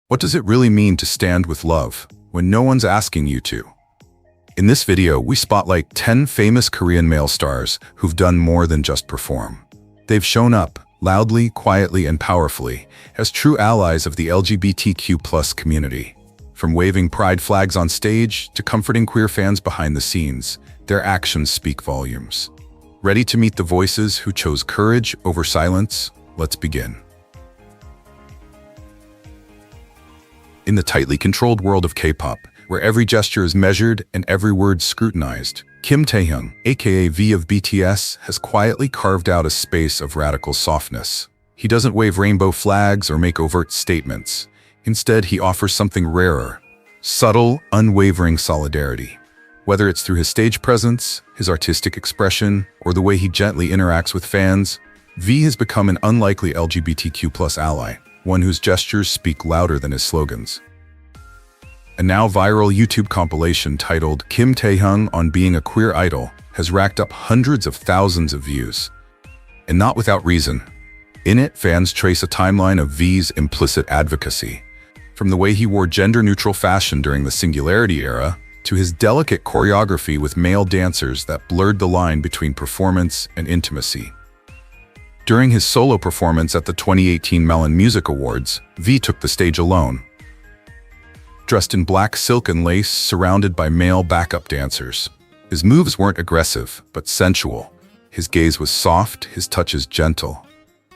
What does it really mean to stand with love when no one's asking you to? In this video, we spotlight 10 famous Korean male stars who've done more than just perform. They've shown up, loudly, quietly, and powerfully, as true allies of the LGBTQ+ community. From waving pride flags on stage to comforting queer fans behind the scenes, their actions speak volumes. Ready to meet the voices who chose courage over silence? Let's begin. In the tightly controlled world of K-pop, where every gesture is measured and every word scrutinized, Kim Taeyong, aka V of BTS, has quietly carved out a space of radical softness. He doesn't wave rainbow flags or make overt statements. Instead, he offers something rarer: subtle, unwavering solidarity. Whether it's through his stage presence, his artistic expression, or the way he gently interacts with fans, V has become an unlikely LGBTQ+ ally, one whose gestures speak louder than his slogans. A now viral YouTube compilation titled Kim Taeyong on Being a Queer Idol has racked up hundreds of thousands of views. And not without reason. In it, fans trace a timeline of V's implicit advocacy, from the way he wore gender-neutral fashion during the Singularity era to his delicate choreography with male dancers that blurred the line between performance and intimacy. During his solo performance at the 2018 Melon Music Awards, V took the stage alone. Dressed in black silk and lace, surrounded by male backup dancers. His moves weren't aggressive, but sensual. His gaze was soft, his touches gentle.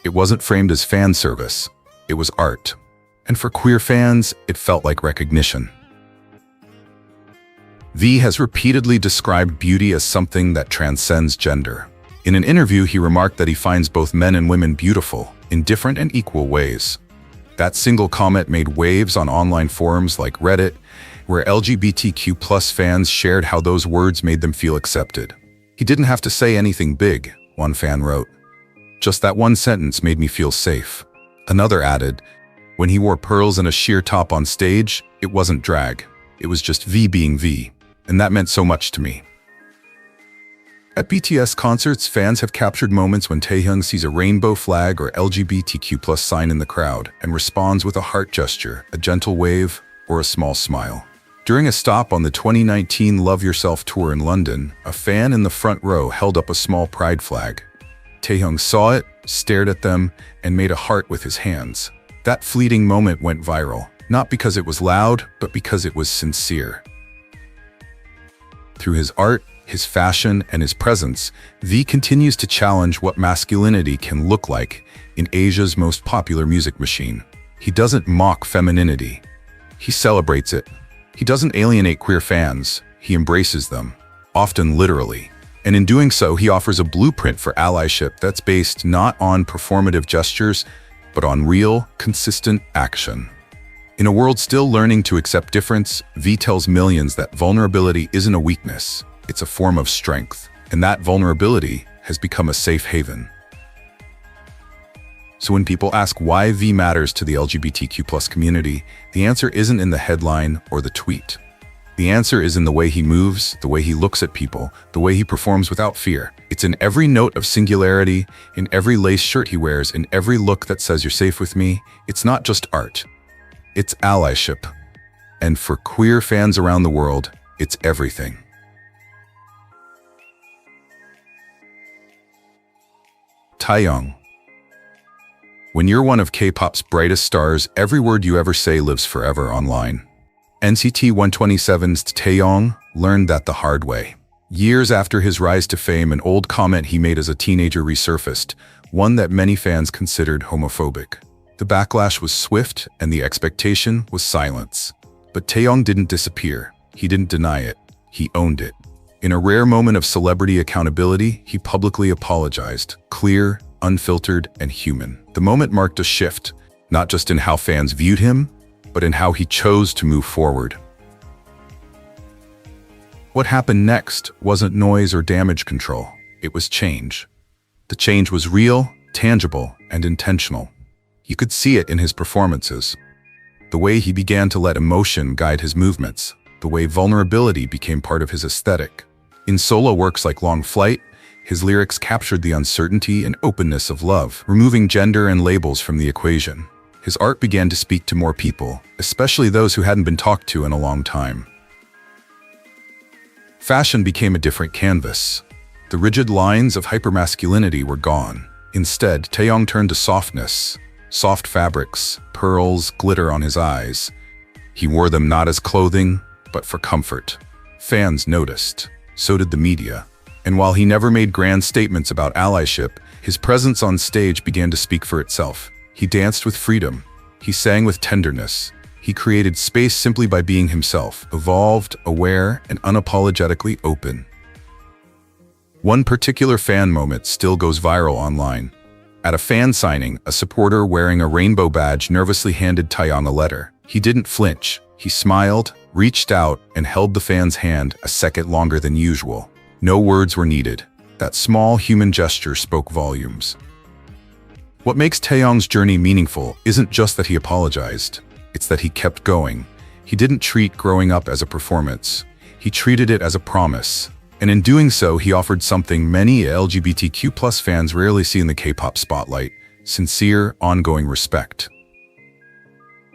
It wasn't framed as fan service, it was art. And for queer fans, it felt like recognition. V has repeatedly described beauty as something that transcends gender. In an interview, he remarked that he finds both men and women beautiful, in different and equal ways. That single comment made waves on online forums like Reddit, where LGBTQ+ fans shared how those words made them feel accepted. He didn't have to say anything big, one fan wrote. Just that one sentence made me feel safe. Another added, when he wore pearls and a sheer top on stage, it wasn't drag. It was just V being V, and that meant so much to me. At BTS concerts, fans have captured moments when Taeyong sees a rainbow flag or LGBTQ+ sign in the crowd and responds with a heart gesture, a gentle wave, or a small smile. During a stop on the 2019 Love Yourself tour in London, a fan in the front row held up a small pride flag. Taeyong saw it, stared at them, and made a heart with his hands. That fleeting moment went viral, not because it was loud, but because it was sincere. Through his art, his fashion, and his presence, V continues to challenge what masculinity can look like in Asia's most popular music machine. He doesn't mock femininity. He celebrates it. He doesn't alienate queer fans. He embraces them, often literally. And in doing so, he offers a blueprint for allyship that's based not on performative gestures, but on real, consistent action. In a world still learning to accept difference, V tells millions that vulnerability isn't a weakness. It's a form of strength, and that vulnerability has become a safe haven. So when people ask why V matters to the LGBTQ+ community, the answer isn't in the headline or the tweet. The answer is in the way he moves, the way he looks at people, the way he performs without fear. It's in every note of singularity, in every lace shirt he wears, in every look that says you're safe with me. It's not just art. It's allyship. And for queer fans around the world, it's everything. Taeyong. When you're one of K-pop's brightest stars, every word you ever say lives forever online. NCT 127's Taeyong learned that the hard way. Years after his rise to fame, an old comment he made as a teenager resurfaced, one that many fans considered homophobic. The backlash was swift, and the expectation was silence. But Taeyong didn't disappear. He didn't deny it. He owned it. In a rare moment of celebrity accountability, he publicly apologized, clear, unfiltered, and human. The moment marked a shift, not just in how fans viewed him, but in how he chose to move forward. What happened next wasn't noise or damage control. It was change. The change was real, tangible, and intentional. You could see it in his performances. The way he began to let emotion guide his movements, the way vulnerability became part of his aesthetic. In solo works like Long Flight, his lyrics captured the uncertainty and openness of love, removing gender and labels from the equation. His art began to speak to more people, especially those who hadn't been talked to in a long time. Fashion became a different canvas. The rigid lines of hypermasculinity were gone. Instead, Taeyong turned to softness, soft fabrics, pearls, glitter on his eyes. He wore them not as clothing, but for comfort. Fans noticed. So did the media. And while he never made grand statements about allyship, his presence on stage began to speak for itself. He danced with freedom. He sang with tenderness. He created space simply by being himself, evolved, aware, and unapologetically open. One particular fan moment still goes viral online. At a fan signing, a supporter wearing a rainbow badge nervously handed Taeyong a letter. He didn't flinch. He smiled, reached out, and held the fan's hand a second longer than usual. No words were needed. That small human gesture spoke volumes. What makes Taeyong's journey meaningful isn't just that he apologized. It's that he kept going. He didn't treat growing up as a performance. He treated it as a promise. And in doing so, he offered something many LGBTQ+ fans rarely see in the K-pop spotlight: sincere, ongoing respect.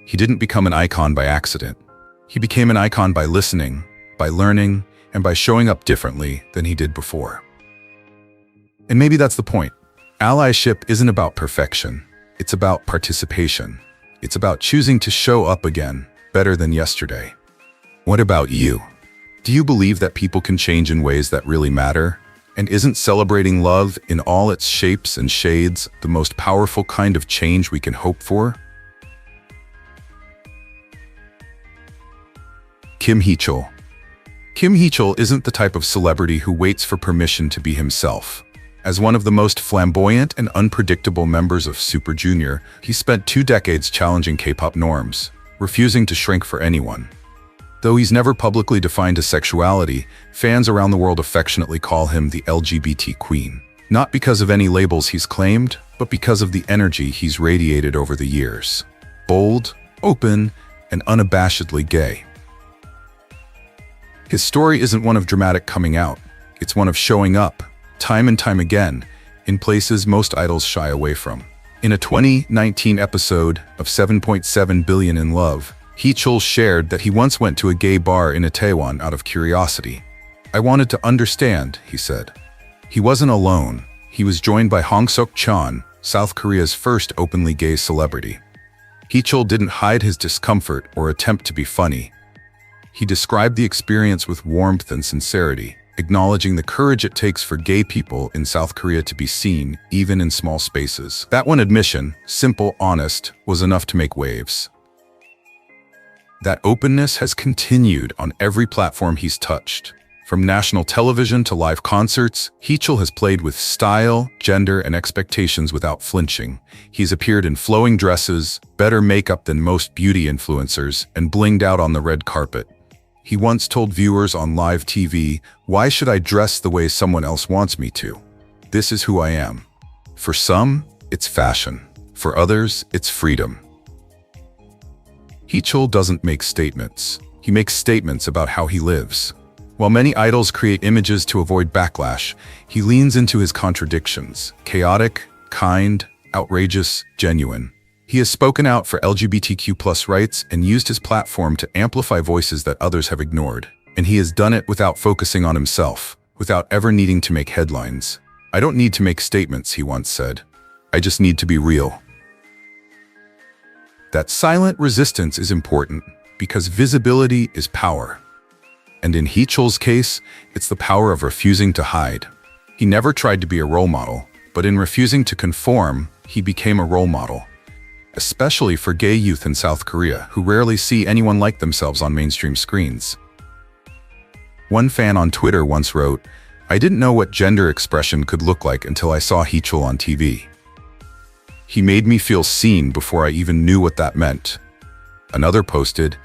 He didn't become an icon by accident. He became an icon by listening, by learning, and by showing up differently than he did before. And maybe that's the point. Allyship isn't about perfection. It's about participation. It's about choosing to show up again, better than yesterday. What about you? Do you believe that people can change in ways that really matter? And isn't celebrating love in all its shapes and shades the most powerful kind of change we can hope for? Kim Heechul. Kim Heechul isn't the type of celebrity who waits for permission to be himself. As one of the most flamboyant and unpredictable members of Super Junior, he spent 2 decades challenging K-pop norms, refusing to shrink for anyone. Though he's never publicly defined his sexuality, fans around the world affectionately call him the LGBT Queen. Not because of any labels he's claimed, but because of the energy he's radiated over the years. Bold, open, and unabashedly gay. His story isn't one of dramatic coming out. It's one of showing up, time and time again, in places most idols shy away from. In a 2019 episode of 7.7 Billion in Love, Heechul shared that he once went to a gay bar in Itaewon out of curiosity. "I wanted to understand," he said. He wasn't alone. He was joined by Seok-cheon, South Korea's first openly gay celebrity. Heechul didn't hide his discomfort or attempt to be funny. He described the experience with warmth and sincerity, acknowledging the courage it takes for gay people in South Korea to be seen, even in small spaces. That one admission, simple, honest, was enough to make waves. That openness has continued on every platform he's touched. From national television to live concerts, Heechul has played with style, gender, and expectations without flinching. He's appeared in flowing dresses, better makeup than most beauty influencers, and blinged out on the red carpet. He once told viewers on live TV, "Why should I dress the way someone else wants me to? This is who I am." For some, it's fashion. For others, it's freedom. Heechul doesn't make statements. He makes statements about how he lives. While many idols create images to avoid backlash, he leans into his contradictions: chaotic, kind, outrageous, genuine. He has spoken out for LGBTQ+ rights and used his platform to amplify voices that others have ignored. And he has done it without focusing on himself, without ever needing to make headlines. "I don't need to make statements," he once said. "I just need to be real." That silent resistance is important because visibility is power. And in Heechul's case, it's the power of refusing to hide. He never tried to be a role model, but in refusing to conform, he became a role model. Especially for gay youth in South Korea who rarely see anyone like themselves on mainstream screens. One fan on Twitter once wrote, "I didn't know what gender expression could look like until I saw Heechul on TV. He made me feel seen before I even knew what that meant." Another posted,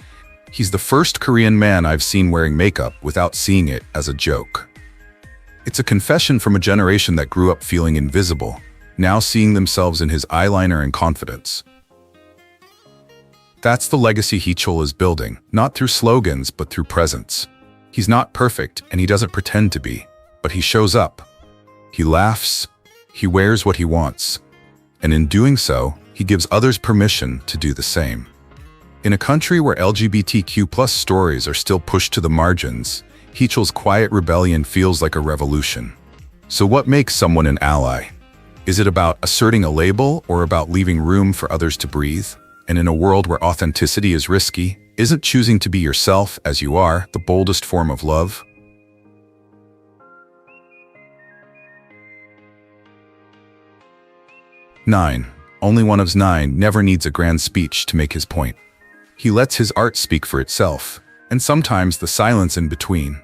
"He's the first Korean man I've seen wearing makeup without seeing it as a joke." It's a confession from a generation that grew up feeling invisible, now seeing themselves in his eyeliner and confidence. That's the legacy Heechul is building, not through slogans but through presence. He's not perfect and he doesn't pretend to be, but he shows up. He laughs, he wears what he wants, and in doing so, he gives others permission to do the same. In a country where LGBTQ+ stories are still pushed to the margins, Heechul's quiet rebellion feels like a revolution. So what makes someone an ally? Is it about asserting a label or about leaving room for others to breathe? And in a world where authenticity is risky, isn't choosing to be yourself as you are the boldest form of love? Nine. OnlyOneOf's 9 never needs a grand speech to make his point. He lets his art speak for itself, and sometimes the silence in between.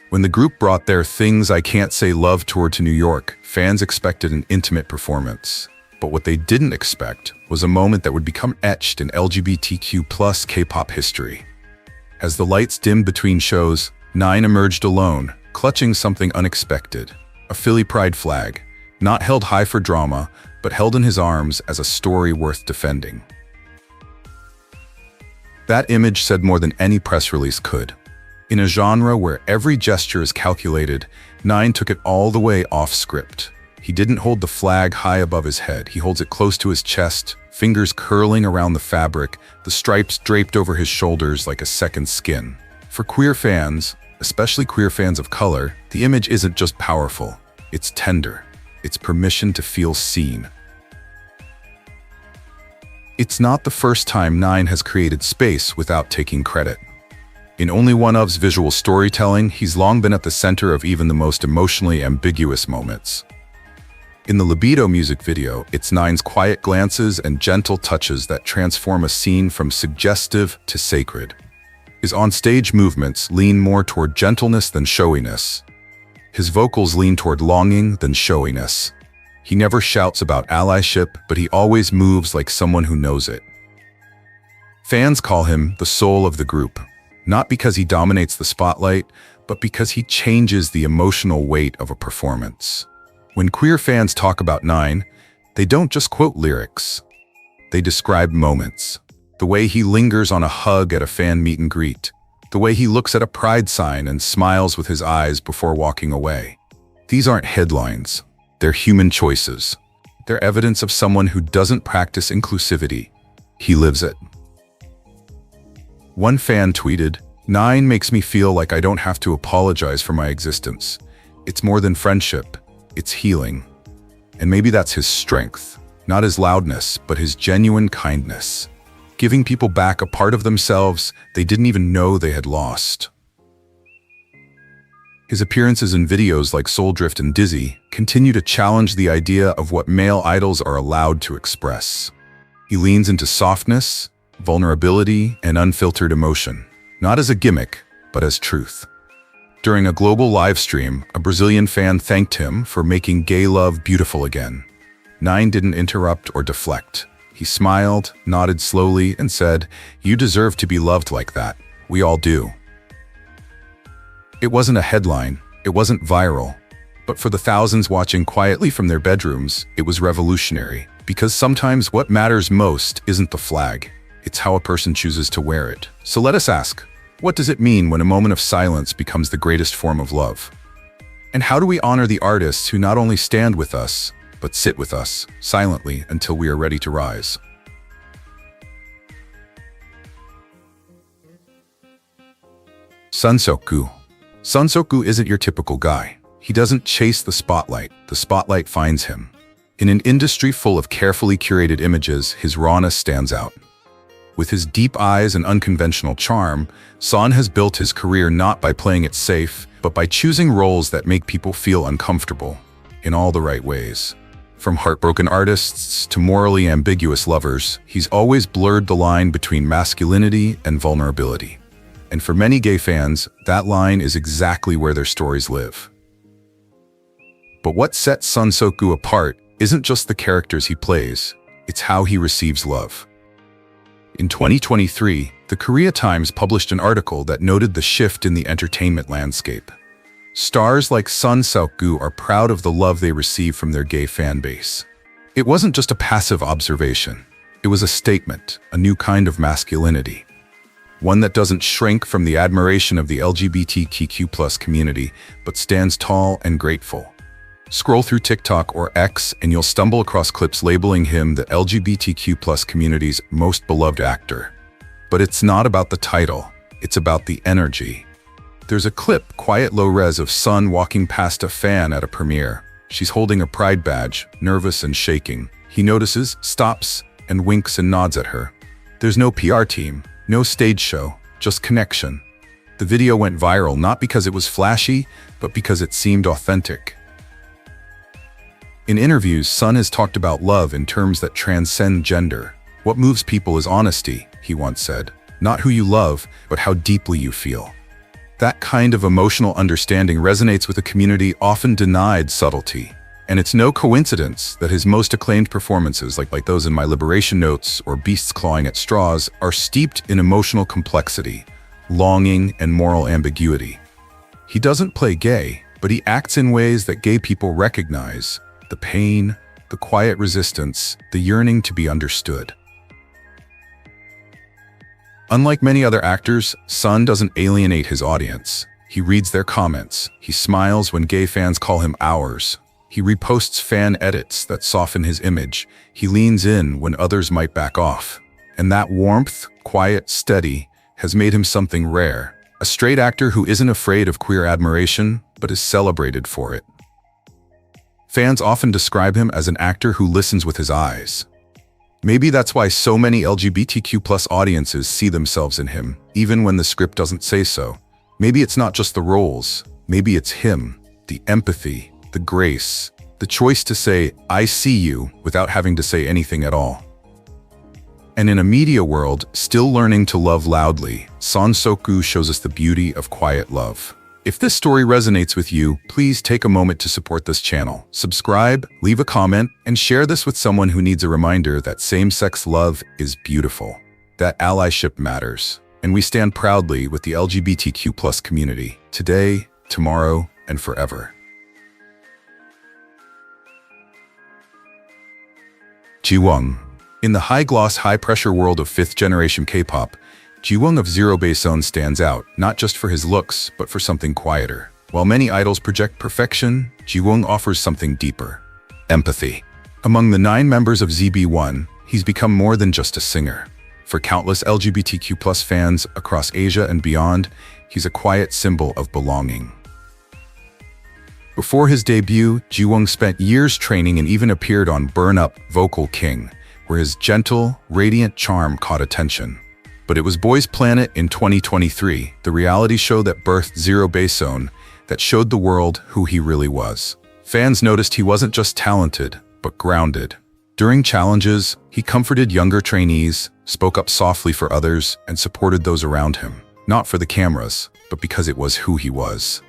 When the group brought their Things I Can't Say Love tour to New York, fans expected an intimate performance. But what they didn't expect was a moment that would become etched in LGBTQ+ K-pop history. As the lights dimmed between shows, 9 emerged alone, clutching something unexpected. A Philly pride flag, not held high for drama, but held in his arms as a story worth defending. That image said more than any press release could. In a genre where every gesture is calculated, 9 took it all the way off script. He didn't hold the flag high above his head. He holds it close to his chest, fingers curling around the fabric, the stripes draped over his shoulders like a second skin. For queer fans, especially queer fans of color, the image isn't just powerful, it's tender. It's permission to feel seen. It's not the first time 9 has created space without taking credit. In OnlyOneOf's visual storytelling, he's long been at the center of even the most emotionally ambiguous moments. In the Libido music video, it's 9's quiet glances and gentle touches that transform a scene from suggestive to sacred. His on-stage movements lean more toward gentleness than showiness. His vocals lean toward longing than showiness. He never shouts about allyship, but he always moves like someone who knows it. Fans call him the soul of the group, not because he dominates the spotlight, but because he changes the emotional weight of a performance. When queer fans talk about 9, they don't just quote lyrics. They describe moments. The way he lingers on a hug at a fan meet and greet. The way he looks at a pride sign and smiles with his eyes before walking away. These aren't headlines. They're human choices. They're evidence of someone who doesn't practice inclusivity. He lives it. One fan tweeted, 9 makes me feel like I don't have to apologize for my existence. It's more than friendship, it's healing. And maybe that's his strength, not his loudness, but his genuine kindness. Giving people back a part of themselves they didn't even know they had lost. His appearances in videos like Soul Drift and Dizzy continue to challenge the idea of what male idols are allowed to express. He leans into softness, vulnerability, and unfiltered emotion, not as a gimmick, but as truth. During a global live stream, a Brazilian fan thanked him for making gay love beautiful again. 9 didn't interrupt or deflect. He smiled, nodded slowly, and said, "You deserve to be loved like that. We all do." It wasn't a headline, it wasn't viral, but for the thousands watching quietly from their bedrooms, it was revolutionary. Because sometimes what matters most isn't the flag, it's how a person chooses to wear it. So let us ask, what does it mean when a moment of silence becomes the greatest form of love? And how do we honor the artists who not only stand with us, but sit with us silently until we are ready to rise? Seok-gu. Seok-gu isn't your typical guy. He doesn't chase the spotlight finds him. In an industry full of carefully curated images, his rawness stands out. With his deep eyes and unconventional charm, Son has built his career not by playing it safe, but by choosing roles that make people feel uncomfortable, in all the right ways. From heartbroken artists to morally ambiguous lovers, he's always blurred the line between masculinity and vulnerability. And for many gay fans, that line is exactly where their stories live. But what sets Seok-gu apart isn't just the characters he plays, it's how he receives love. In 2023, the Korea Times published an article that noted the shift in the entertainment landscape. Stars like Seok-gu are proud of the love they receive from their gay fan base. It wasn't just a passive observation. It was a statement, a new kind of masculinity. One that doesn't shrink from the admiration of the LGBTQ+ community, but stands tall and grateful. Scroll through TikTok or X and you'll stumble across clips labeling him the LGBTQ+ community's most beloved actor. But it's not about the title, it's about the energy. There's a clip, quiet low-res, of Sun walking past a fan at a premiere. She's holding a pride badge, nervous and shaking. He notices, stops, and winks and nods at her. There's no PR team, no stage show, just connection. The video went viral not because it was flashy, but because it seemed authentic. In interviews, Sun has talked about love in terms that transcend gender. What moves people is honesty, he once said. Not who you love, but how deeply you feel. That kind of emotional understanding resonates with a community often denied subtlety. And it's no coincidence that his most acclaimed performances, like those in My Liberation Notes or Beasts Clawing at Straws, are steeped in emotional complexity, longing, and moral ambiguity. He doesn't play gay, but he acts in ways that gay people recognize: the pain, the quiet resistance, the yearning to be understood. Unlike many other actors, Sun doesn't alienate his audience. He reads their comments. He smiles when gay fans call him ours. He reposts fan edits that soften his image. He leans in when others might back off. And that warmth, quiet, steady, has made him something rare. A straight actor who isn't afraid of queer admiration, but is celebrated for it. Fans often describe him as an actor who listens with his eyes. Maybe that's why so many LGBTQ+ audiences see themselves in him, even when the script doesn't say so. Maybe it's not just the roles, maybe it's him, the empathy, the grace, the choice to say, "I see you," without having to say anything at all. And in a media world still learning to love loudly, Seok-gu shows us the beauty of quiet love. If this story resonates with you, please take a moment to support this channel. Subscribe, leave a comment, and share this with someone who needs a reminder that same-sex love is beautiful, that allyship matters, and we stand proudly with the LGBTQ+ community, today, tomorrow, and forever. Jiwoong. In the high-gloss, high-pressure world of fifth-generation K-pop, Jiwoong of Zerobaseone stands out, not just for his looks, but for something quieter. While many idols project perfection, Jiwoong offers something deeper: empathy. Among the 9 members of ZB1, he's become more than just a singer. For countless LGBTQ+ fans across Asia and beyond, he's a quiet symbol of belonging. Before his debut, Jiwoong spent years training and even appeared on Burn Up, Vocal King, where his gentle, radiant charm caught attention. But it was Boys Planet in 2023, the reality show that birthed Zerobaseone, that showed the world who he really was. Fans noticed he wasn't just talented, but grounded. During challenges, he comforted younger trainees, spoke up softly for others, and supported those around him. Not for the cameras, but because it was who he was.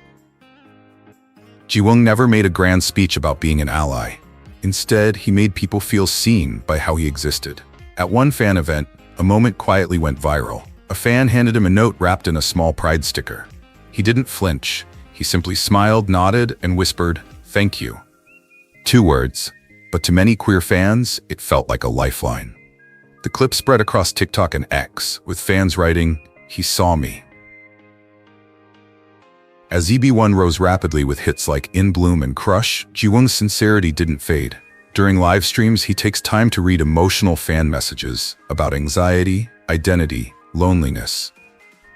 Jiwoong never made a grand speech about being an ally. Instead, he made people feel seen by how he existed. At one fan event, a moment quietly went viral. A fan handed him a note wrapped in a small pride sticker. He didn't flinch. He simply smiled, nodded, and whispered, "Thank you." 2 words, but to many queer fans, it felt like a lifeline. The clip spread across TikTok and X, with fans writing, "He saw me." As ZB1 rose rapidly with hits like In Bloom and Crush, Jiwoong's sincerity didn't fade. During live streams, he takes time to read emotional fan messages about anxiety, identity, loneliness.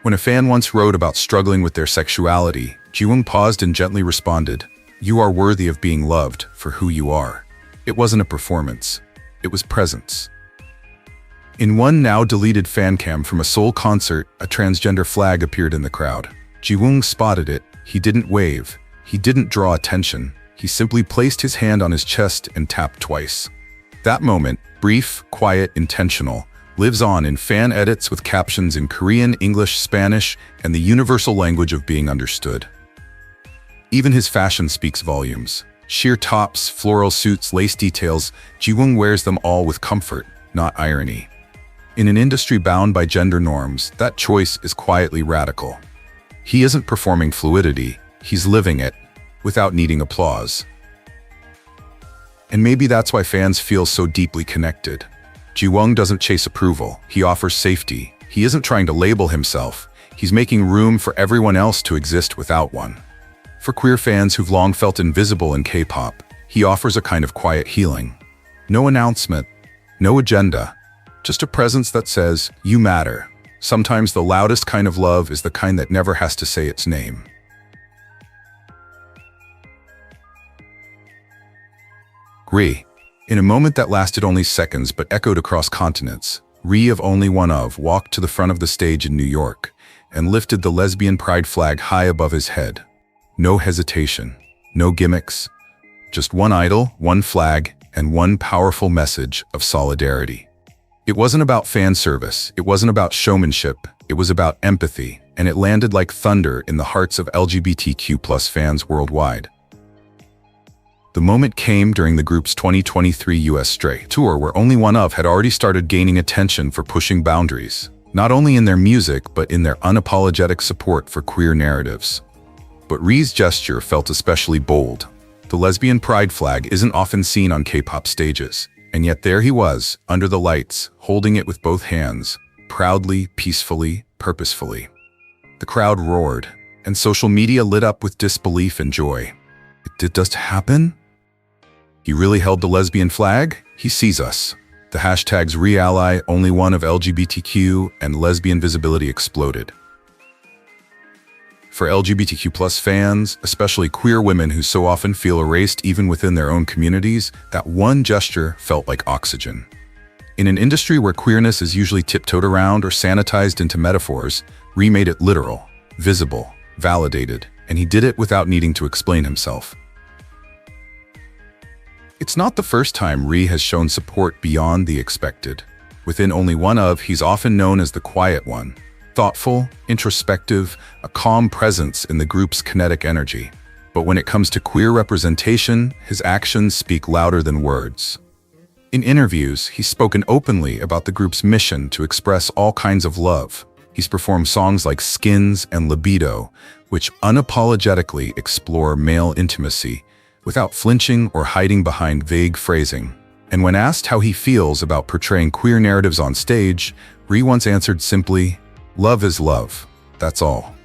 When a fan once wrote about struggling with their sexuality, Jiwoong paused and gently responded, "You are worthy of being loved for who you are." It wasn't a performance, it was presence. In one now-deleted fan cam from a Seoul concert, a transgender flag appeared in the crowd. Jiwoong spotted it. He didn't wave. He didn't draw attention. He simply placed his hand on his chest and tapped twice. That moment, brief, quiet, intentional, lives on in fan edits with captions in Korean, English, Spanish, and the universal language of being understood. Even his fashion speaks volumes. Sheer tops, floral suits, lace details, Jiwoong wears them all with comfort, not irony. In an industry bound by gender norms, that choice is quietly radical. He isn't performing fluidity, he's living it, without needing applause. And maybe that's why fans feel so deeply connected. Jiwoong doesn't chase approval, he offers safety. He isn't trying to label himself, he's making room for everyone else to exist without one. For queer fans who've long felt invisible in K-pop, he offers a kind of quiet healing. No announcement, no agenda, just a presence that says, "You matter." Sometimes the loudest kind of love is the kind that never has to say its name. Ri. In a moment that lasted only seconds but echoed across continents, Ri of OnlyOneOf walked to the front of the stage in New York and lifted the lesbian pride flag high above his head. No hesitation, no gimmicks, just one idol, one flag, and one powerful message of solidarity. It wasn't about fan service, it wasn't about showmanship, it was about empathy, and it landed like thunder in the hearts of LGBTQ+ fans worldwide. The moment came during the group's 2023 US Stray tour, where OnlyOneOf had already started gaining attention for pushing boundaries, not only in their music but in their unapologetic support for queer narratives. But Ri's gesture felt especially bold. The lesbian pride flag isn't often seen on K-pop stages, and yet there he was, under the lights, holding it with both hands, proudly, peacefully, purposefully. The crowd roared, and social media lit up with disbelief and joy. It did just happen? He really held the lesbian flag? He sees us. The hashtags #ReAlly, OnlyOneOf LGBTQ, and lesbian visibility exploded. For LGBTQ+ fans, especially queer women who so often feel erased even within their own communities, that one gesture felt like oxygen. In an industry where queerness is usually tiptoed around or sanitized into metaphors, Ri made it literal, visible, validated, and he did it without needing to explain himself. It's not the first time Ri has shown support beyond the expected. Within OnlyOneOf, he's often known as the quiet one. Thoughtful, introspective, a calm presence in the group's kinetic energy. But when it comes to queer representation, his actions speak louder than words. In interviews, he's spoken openly about the group's mission to express all kinds of love. He's performed songs like Skins and Libido, which unapologetically explore male intimacy, without flinching or hiding behind vague phrasing. And when asked how he feels about portraying queer narratives on stage, Ri once answered simply, "Love is love, that's all."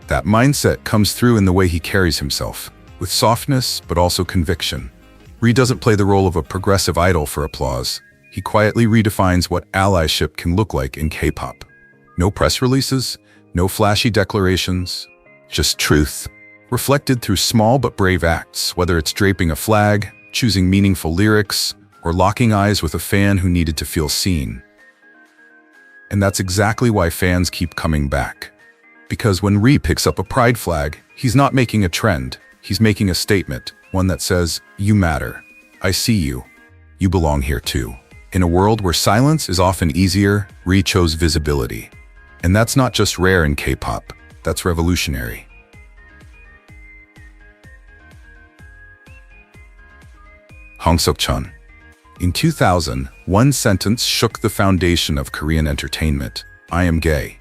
That mindset comes through in the way he carries himself, with softness but also conviction. Ri doesn't play the role of a progressive idol for applause. He quietly redefines what allyship can look like in K-pop. No press releases, no flashy declarations, just truth, reflected through small but brave acts, whether it's draping a flag, choosing meaningful lyrics, or locking eyes with a fan who needed to feel seen. And that's exactly why fans keep coming back. Because when Ri picks up a pride flag, he's not making a trend, he's making a statement, one that says, "You matter. I see you. You belong here too." In a world where silence is often easier, Ri chose visibility. And that's not just rare in K-pop, that's revolutionary. Seok-cheon. In 2000, one sentence shook the foundation of Korean entertainment: "I am gay."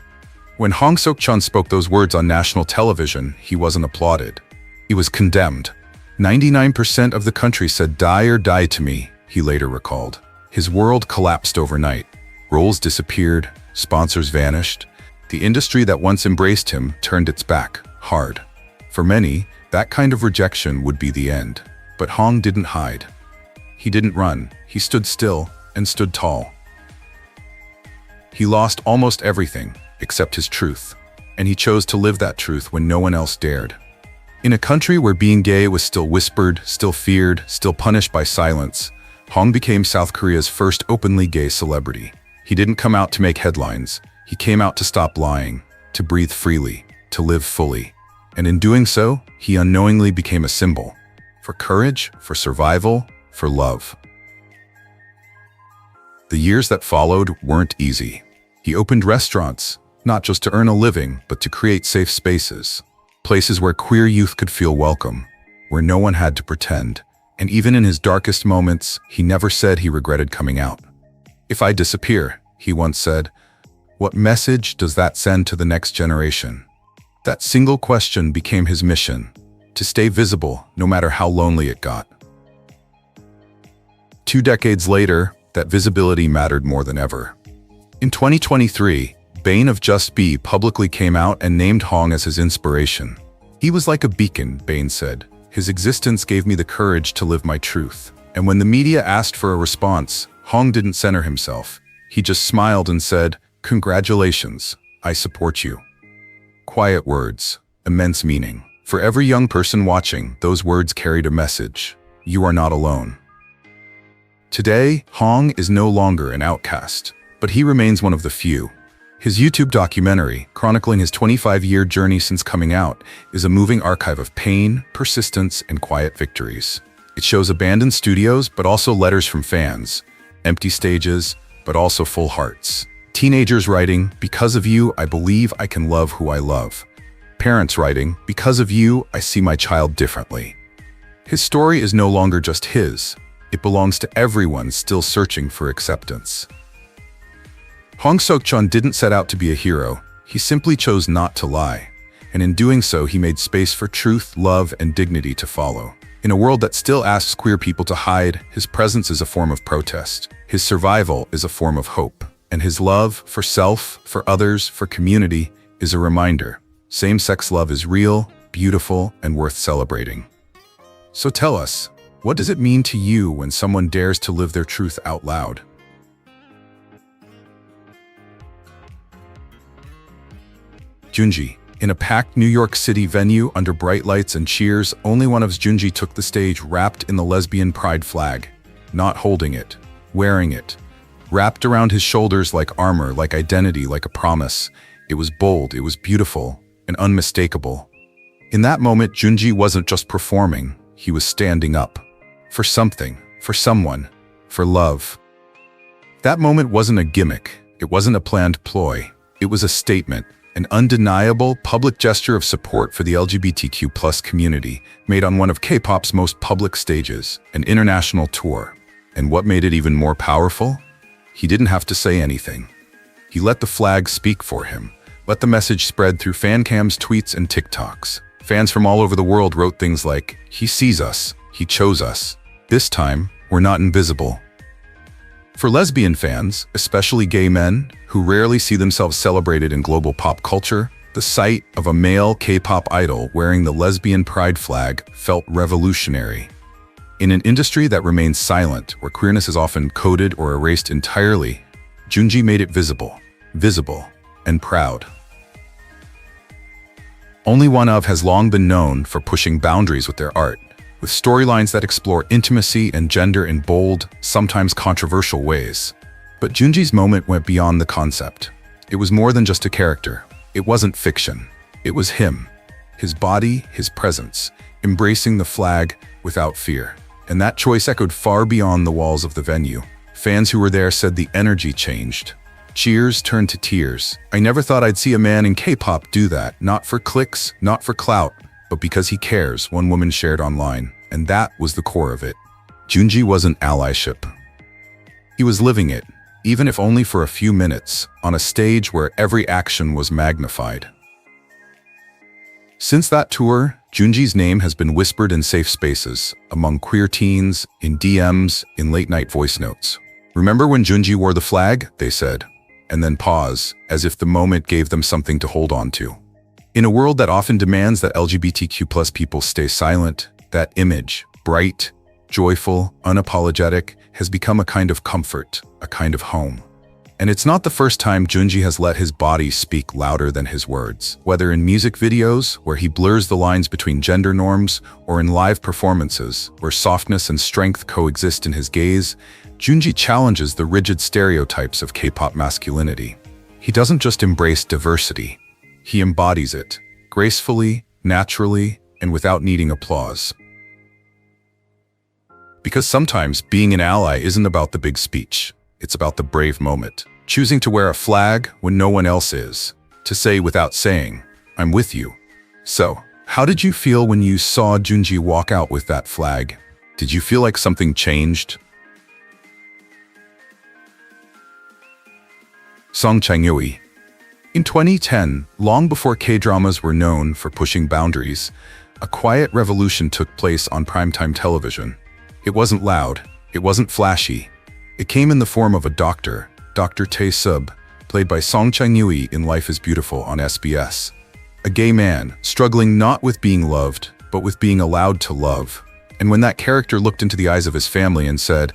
When Seok-cheon spoke those words on national television, he wasn't applauded. He was condemned. 99% of the country said, "Die or die to me," he later recalled. His world collapsed overnight. Roles disappeared, sponsors vanished. The industry that once embraced him turned its back, hard. For many, that kind of rejection would be the end. But Hong didn't hide. He didn't run, he stood still and stood tall. He lost almost everything except his truth, and he chose to live that truth when no one else dared. In a country where being gay was still whispered, still feared, still punished by silence, Hong became South Korea's first openly gay celebrity. He didn't come out to make headlines, he came out to stop lying, to breathe freely, to live fully. And in doing so, he unknowingly became a symbol. For courage, for survival, for love. The years that followed weren't easy. He opened restaurants, not just to earn a living, but to create safe spaces. Places where queer youth could feel welcome, where no one had to pretend. And even in his darkest moments, he never said he regretted coming out. "If I disappear," he once said, "what message does that send to the next generation?" That single question became his mission, to stay visible no matter how lonely it got. 2 decades later, that visibility mattered more than ever. In 2023, Bane of Just Be publicly came out and named Hong as his inspiration. "He was like a beacon," Bane said. "His existence gave me the courage to live my truth." And when the media asked for a response, Hong didn't center himself. He just smiled and said, "Congratulations, I support you." Quiet words, immense meaning. For every young person watching, those words carried a message. You are not alone. Today, Hong is no longer an outcast, but he remains one of the few. His YouTube documentary, chronicling his 25-year journey since coming out, is a moving archive of pain, persistence, and quiet victories. It shows abandoned studios, but also letters from fans, empty stages, but also full hearts. Teenagers writing, "Because of you, I believe I can love who I love." Parents writing, "Because of you, I see my child differently." His story is no longer just his. It belongs to everyone still searching for acceptance. Hong Seok-cheon didn't set out to be a hero. He simply chose not to lie. And in doing so, he made space for truth, love, and dignity to follow. In a world that still asks queer people to hide, his presence is a form of protest. His survival is a form of hope. And his love for self, for others, for community is a reminder. Same-sex love is real, beautiful, and worth celebrating. So tell us, what does it mean to you when someone dares to live their truth out loud? Junji. In a packed New York City venue under bright lights and cheers, OnlyOneOf's Junji took the stage wrapped in the lesbian pride flag. Not holding it, wearing it. Wrapped around his shoulders like armor, like identity, like a promise. It was bold, it was beautiful, and unmistakable. In that moment, Junji wasn't just performing, he was standing up. For something, for someone, for love. That moment wasn't a gimmick, it wasn't a planned ploy. It was a statement. An undeniable public gesture of support for the LGBTQ+ community made on one of K-pop's most public stages, an international tour. And what made it even more powerful? He didn't have to say anything. He let the flag speak for him, let the message spread through fan cams, tweets, and TikToks. Fans from all over the world wrote things like, "He sees us, he chose us. This time, we're not invisible." For lesbian fans, especially gay men, who rarely see themselves celebrated in global pop culture, the sight of a male K-pop idol wearing the lesbian pride flag felt revolutionary. In an industry that remains silent, where queerness is often coded or erased entirely, Junji made it visible, and proud. OnlyOneOf has long been known for pushing boundaries with their art, with storylines that explore intimacy and gender in bold, sometimes controversial ways. But Junji's moment went beyond the concept. It was more than just a character. It wasn't fiction. It was him. His body, his presence, embracing the flag without fear. And that choice echoed far beyond the walls of the venue. Fans who were there said the energy changed. Cheers turned to tears. "I never thought I'd see a man in K-pop do that, not for clicks, not for clout, but because he cares," one woman shared online. And that was the core of it. Junji wasn't allyship. He was living it, even if only for a few minutes, on a stage where every action was magnified. Since that tour, Junji's name has been whispered in safe spaces, among queer teens, in DMs, in late-night voice notes. "Remember when Junji wore the flag?" they said, and then pause, as if the moment gave them something to hold on to. In a world that often demands that LGBTQ+ people stay silent, that image, bright, joyful, unapologetic, has become a kind of comfort, a kind of home. And it's not the first time Junji has let his body speak louder than his words. Whether in music videos, where he blurs the lines between gender norms, or in live performances, where softness and strength coexist in his gaze, Junji challenges the rigid stereotypes of K-pop masculinity. He doesn't just embrace diversity. He embodies it, gracefully, naturally, and without needing applause. Because sometimes being an ally isn't about the big speech. It's about the brave moment. Choosing to wear a flag when no one else is. To say without saying, "I'm with you." So, how did you feel when you saw Junji walk out with that flag? Did you feel like something changed? Chang-eui. In 2010, long before K-dramas were known for pushing boundaries, a quiet revolution took place on primetime television. It wasn't loud, it wasn't flashy. It came in the form of a doctor, Dr. Tae-sub, played by Chang-eui in Life is Beautiful on SBS. A gay man, struggling not with being loved, but with being allowed to love. And when that character looked into the eyes of his family and said,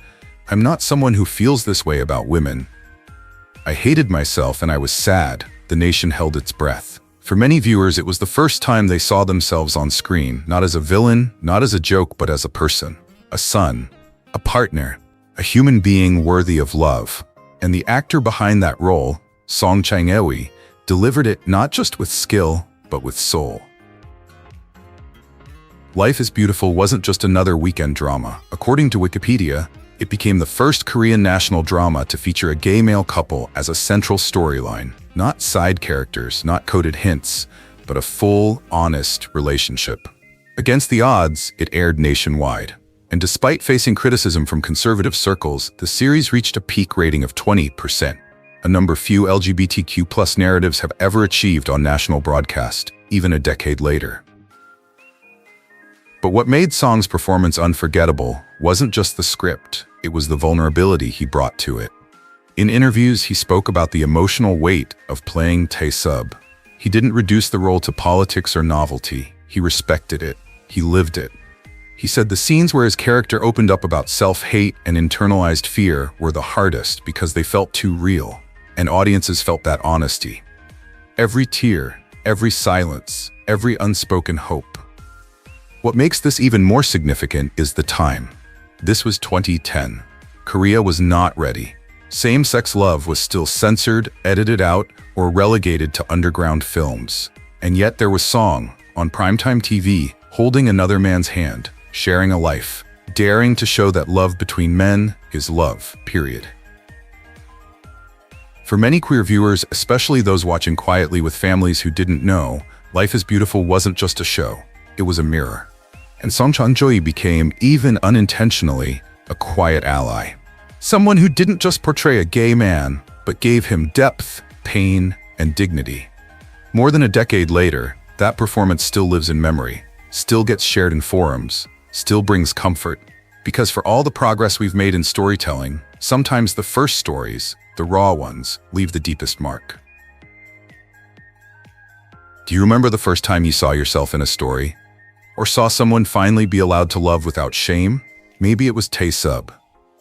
"I'm not someone who feels this way about women. I hated myself and I was sad," the nation held its breath. For many viewers, it was the first time they saw themselves on screen, not as a villain, not as a joke, but as a person, a son, a partner, a human being worthy of love. And the actor behind that role, Chang-eui, delivered it not just with skill, but with soul. Life is Beautiful wasn't just another weekend drama. According to Wikipedia, it became the first Korean national drama to feature a gay male couple as a central storyline. Not side characters, not coded hints, but a full, honest relationship. Against the odds, it aired nationwide. And despite facing criticism from conservative circles, the series reached a peak rating of 20%, a number few LGBTQ+ narratives have ever achieved on national broadcast, even a decade later. But what made Song's performance unforgettable wasn't just the script, it was the vulnerability he brought to it. In interviews, he spoke about the emotional weight of playing Tae-sub. He didn't reduce the role to politics or novelty. He respected it. He lived it. He said the scenes where his character opened up about self-hate and internalized fear were the hardest because they felt too real, and audiences felt that honesty. Every tear, every silence, every unspoken hope. What makes this even more significant is the time. This was 2010. Korea was not ready. Same-sex love was still censored, edited out, or relegated to underground films. And yet there was Song, on primetime TV, holding another man's hand, sharing a life, daring to show that love between men is love, period. For many queer viewers, especially those watching quietly with families who didn't know, Life is Beautiful wasn't just a show, it was a mirror. And Song Chang-eui became, even unintentionally, a quiet ally. Someone who didn't just portray a gay man, but gave him depth, pain, and dignity. More than a decade later, that performance still lives in memory, still gets shared in forums, still brings comfort. Because for all the progress we've made in storytelling, sometimes the first stories, the raw ones, leave the deepest mark. Do you remember the first time you saw yourself in a story? Or saw someone finally be allowed to love without shame? Maybe it was Tae-sub.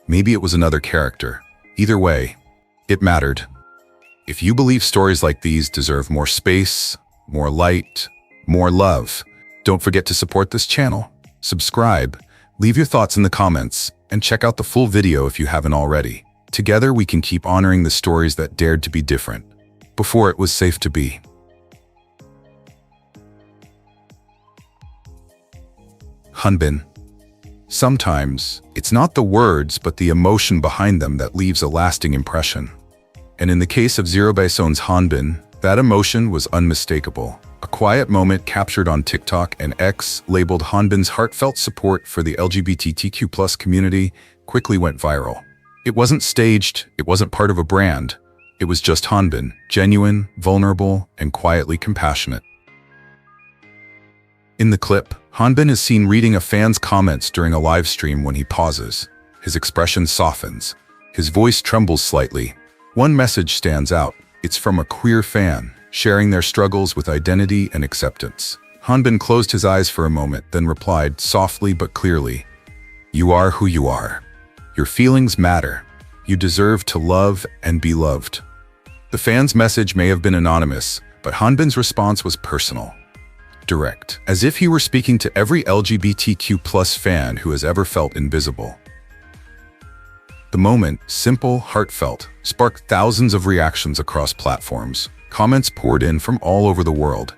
Maybe it was another character. Either way, it mattered. If you believe stories like these deserve more space, more light, more love, don't forget to support this channel. Subscribe, leave your thoughts in the comments, and check out the full video if you haven't already. Together we can keep honoring the stories that dared to be different, before it was safe to be. Hanbin. Sometimes, it's not the words but the emotion behind them that leaves a lasting impression. And in the case of Zerobaseone's Hanbin, that emotion was unmistakable. A quiet moment captured on TikTok and X, labeled Hanbin's heartfelt support for the LGBTQ+ community, quickly went viral. It wasn't staged, it wasn't part of a brand. It was just Hanbin, genuine, vulnerable, and quietly compassionate. In the clip, Hanbin is seen reading a fan's comments during a live stream when he pauses. His expression softens. His voice trembles slightly. One message stands out. It's from a queer fan, sharing their struggles with identity and acceptance. Hanbin closed his eyes for a moment, then replied softly but clearly, "You are who you are. Your feelings matter. You deserve to love and be loved." The fan's message may have been anonymous, but Hanbin's response was personal. Direct, as if he were speaking to every LGBTQ+ fan who has ever felt invisible. The moment, simple, heartfelt, sparked thousands of reactions across platforms. Comments poured in from all over the world.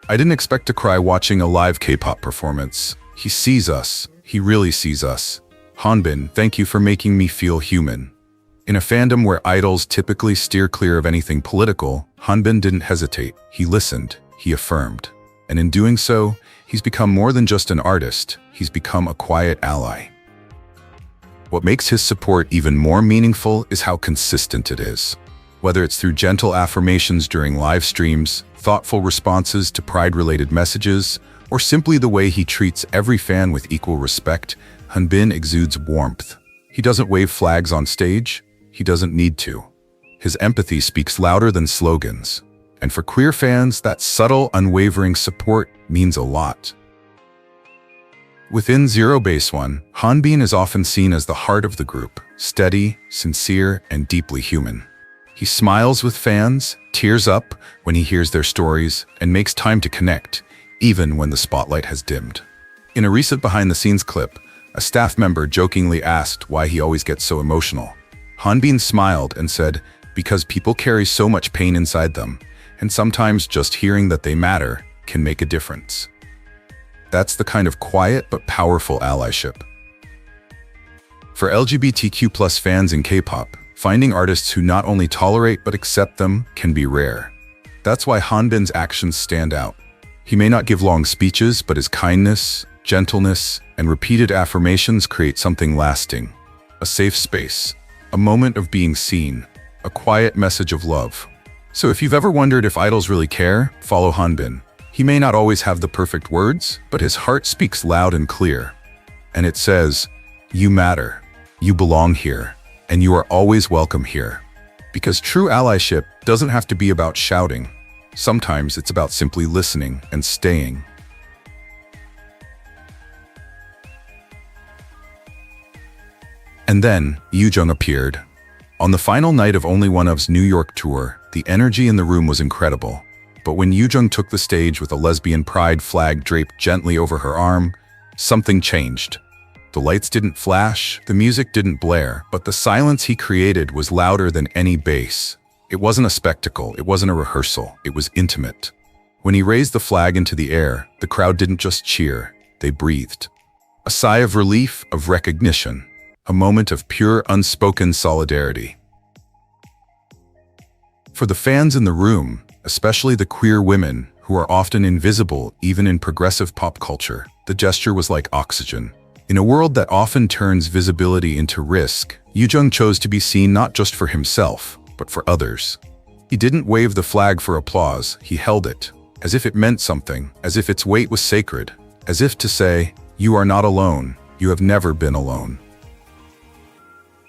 "I didn't expect to cry watching a live K-pop performance. He sees us. He really sees us. Hanbin, thank you for making me feel human." In a fandom where idols typically steer clear of anything political, Hanbin didn't hesitate. He listened. He affirmed. And in doing so, he's become more than just an artist, he's become a quiet ally. What makes his support even more meaningful is how consistent it is. Whether it's through gentle affirmations during live streams, thoughtful responses to pride-related messages, or simply the way he treats every fan with equal respect, Hanbin exudes warmth. He doesn't wave flags on stage, he doesn't need to. His empathy speaks louder than slogans. And for queer fans, that subtle, unwavering support means a lot. Within Zerobaseone, Hanbin is often seen as the heart of the group, steady, sincere, and deeply human. He smiles with fans, tears up when he hears their stories, and makes time to connect, even when the spotlight has dimmed. In a recent behind-the-scenes clip, a staff member jokingly asked why he always gets so emotional. Hanbin smiled and said, "Because people carry so much pain inside them, and sometimes just hearing that they matter can make a difference." That's the kind of quiet but powerful allyship. For LGBTQ+ fans in K-pop, finding artists who not only tolerate but accept them can be rare. That's why Hanbin's actions stand out. He may not give long speeches, but his kindness, gentleness, and repeated affirmations create something lasting. A safe space, a moment of being seen, a quiet message of love. So if you've ever wondered if idols really care, follow Hanbin. He may not always have the perfect words, but his heart speaks loud and clear. And it says, "You matter, you belong here, and you are always welcome here." Because true allyship doesn't have to be about shouting. Sometimes it's about simply listening and staying. And then, Yoojung appeared. On the final night of OnlyOneOf's New York tour, the energy in the room was incredible. But when Yoojung took the stage with a lesbian pride flag draped gently over her arm, something changed. The lights didn't flash, the music didn't blare, but the silence he created was louder than any bass. It wasn't a spectacle, it wasn't a rehearsal, it was intimate. When he raised the flag into the air, the crowd didn't just cheer, they breathed. A sigh of relief, of recognition, a moment of pure, unspoken solidarity. For the fans in the room, especially the queer women, who are often invisible even in progressive pop culture, the gesture was like oxygen. In a world that often turns visibility into risk, Yoojung chose to be seen not just for himself, but for others. He didn't wave the flag for applause, he held it, as if it meant something, as if its weight was sacred, as if to say, "You are not alone, you have never been alone."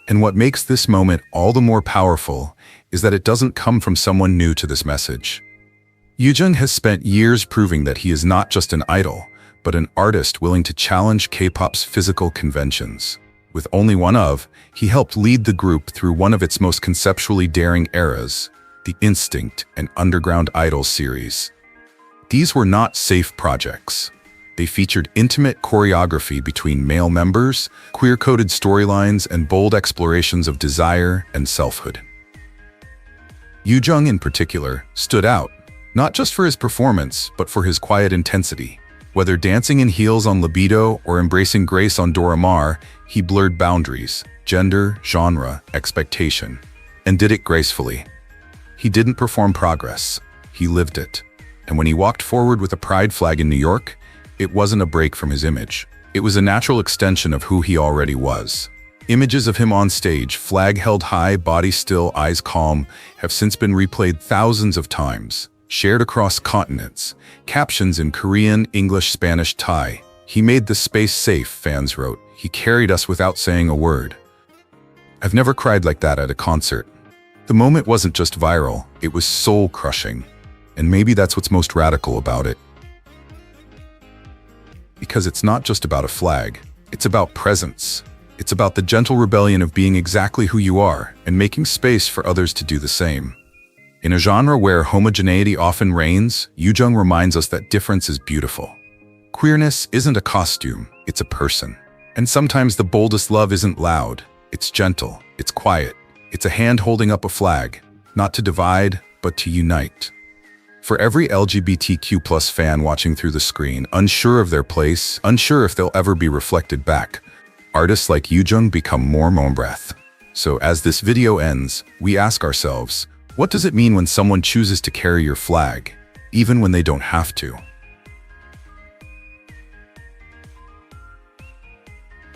And what makes this moment all the more powerful is that it doesn't come from someone new to this message. Yoojung has spent years proving that he is not just an idol, but an artist willing to challenge K-pop's physical conventions. With OnlyOneOf, he helped lead the group through one of its most conceptually daring eras, the Instinct and Underground Idol series. These were not safe projects. They featured intimate choreography between male members, queer-coded storylines, and bold explorations of desire and selfhood. Yoojung in particular stood out, not just for his performance, but for his quiet intensity. Whether dancing in heels on Libido or embracing grace on Dora Maar, he blurred boundaries, gender, genre, expectation, and did it gracefully. He didn't perform progress, he lived it. And when he walked forward with a pride flag in New York, it wasn't a break from his image. It was a natural extension of who he already was. Images of him on stage, flag held high, body still, eyes calm, have since been replayed thousands of times, shared across continents, captions in Korean, English, Spanish, Thai. "He made the space safe," fans wrote. "He carried us without saying a word." I've never cried like that at a concert. The moment wasn't just viral, it was soul-crushing. And maybe that's what's most radical about it. Because it's not just about a flag, it's about presence. It's about the gentle rebellion of being exactly who you are and making space for others to do the same. In a genre where homogeneity often reigns, Yoojung reminds us that difference is beautiful. Queerness isn't a costume, it's a person. And sometimes the boldest love isn't loud, it's gentle, it's quiet. It's a hand holding up a flag, not to divide, but to unite. For every LGBTQ+ fan watching through the screen, unsure of their place, unsure if they'll ever be reflected back, artists like Yoojung become more breath. So as this video ends, we ask ourselves, what does it mean when someone chooses to carry your flag, even when they don't have to?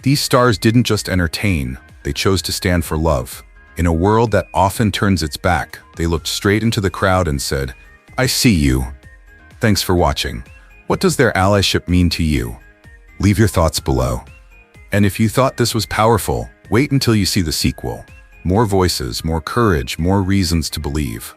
These stars didn't just entertain, they chose to stand for love. In a world that often turns its back, they looked straight into the crowd and said, "I see you." Thanks for watching. What does their allyship mean to you? Leave your thoughts below. And if you thought this was powerful, wait until you see the sequel. More voices, more courage, more reasons to believe.